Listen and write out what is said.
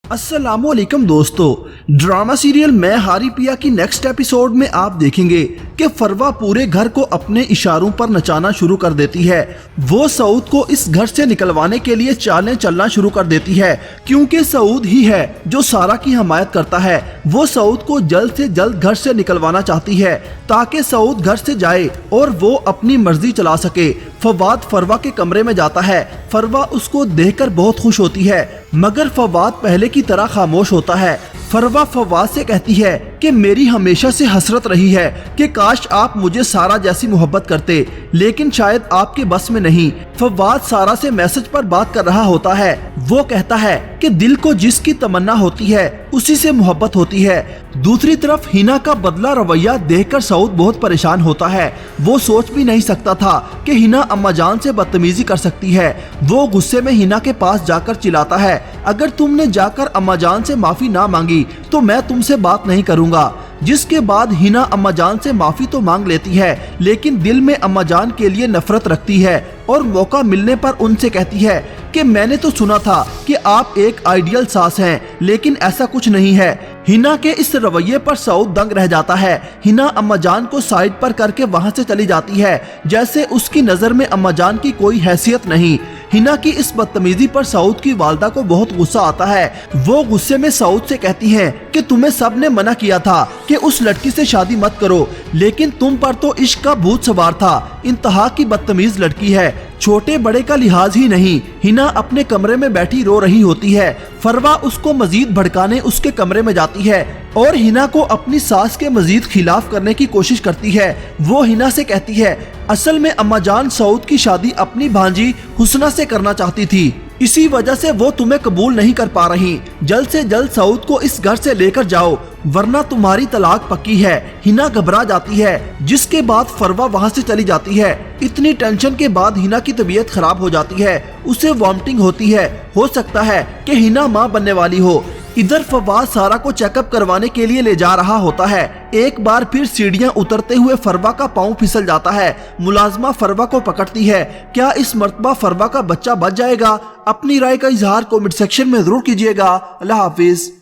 अस्सलाम वालेकुम दोस्तों, ड्रामा सीरियल मैं हारी पिया की नेक्स्ट एपिसोड में आप देखेंगे कि फरवा पूरे घर को अपने इशारों पर नचाना शुरू कर देती है। वो सऊद को इस घर से निकलवाने के लिए चालें चलना शुरू कर देती है, क्योंकि सऊद ही है जो सारा की हमायत करता है। वो सऊद को जल्द से जल्द घर से निकलवाना चाहती है ताकि सऊद घर से जाए और वो अपनी मर्जी चला सके। फवाद फरवा के कमरे में जाता है। फरवा उसको देखकर बहुत खुश होती है, मगर फवाद पहले की तरह खामोश होता है। फरवा फवाद से कहती है कि मेरी हमेशा से हसरत रही है कि काश आप मुझे सारा जैसी मोहब्बत करते, लेकिन शायद आपके बस में नहीं। फवाद सारा से मैसेज पर बात कर रहा होता है। वो कहता है कि दिल को जिसकी तमन्ना होती है उसी से मोहब्बत होती है। दूसरी तरफ हिना का बदला रवैया देखकर सऊद बहुत परेशान होता है। वो सोच भी नहीं सकता था कि हिना अम्मा जान से बदतमीजी कर सकती है। वो गुस्से में हिना के पास जाकर चिल्लाता है, अगर तुमने जाकर अम्मा जान से माफी ना मांगी तो मैं तुमसे बात नहीं करूंगा। जिसके बाद हिना अम्मा जान से माफी तो मांग लेती है, लेकिन दिल में अम्मा जान के लिए नफरत रखती है और मौका मिलने पर उनसे कहती है कि मैंने तो सुना था कि आप एक आइडियल सास हैं, लेकिन ऐसा कुछ नहीं है। हिना के इस रवैये पर सऊद दंग रह जाता है। हिना अम्मा जान को साइड पर करके वहां से चली जाती है, जैसे उसकी नजर में अम्मा जान की कोई हैसियत नहीं। हिना की इस बदतमीजी पर सऊद की वालदा को बहुत गुस्सा आता है। वो गुस्से में सऊद से कहती हैं कि तुम्हें सबने मना किया था कि उस लड़की से शादी मत करो, लेकिन तुम पर तो इश्क का भूत सवार था। इंतहा की बदतमीज लड़की है, छोटे बड़े का लिहाज ही नहीं। हिना अपने कमरे में बैठी रो रही होती है। फरवा उसको मजीद भड़काने उसके कमरे में जाती है और हिना को अपनी सास के मजीद खिलाफ करने की कोशिश करती है। वो हिना से कहती है, असल में अम्मा जान सऊद की शादी अपनी भांजी हुस्ना से करना चाहती थी, इसी वजह से वो तुम्हें कबूल नहीं कर पा रही। जल्द से जल्द सऊद को इस घर से लेकर जाओ, वरना तुम्हारी तलाक पक्की है। हिना घबरा जाती है, जिसके बाद फरवा वहां से चली जाती है। इतनी टेंशन के बाद हिना की तबीयत खराब हो जाती है, उसे वॉमिटिंग होती है। हो सकता है कि हिना मां बनने वाली हो। इधर फवाद सारा को चेकअप करवाने के लिए ले जा रहा होता है। एक बार फिर सीढ़ियां उतरते हुए फरवा का पांव फिसल जाता है। मुलाजमा फरवा को पकड़ती है। क्या इस मर्तबा फरवा का बच्चा बच जाएगा? अपनी राय का इजहार कमेंट सेक्शन में जरूर कीजिएगा। अल्लाह हाफिज।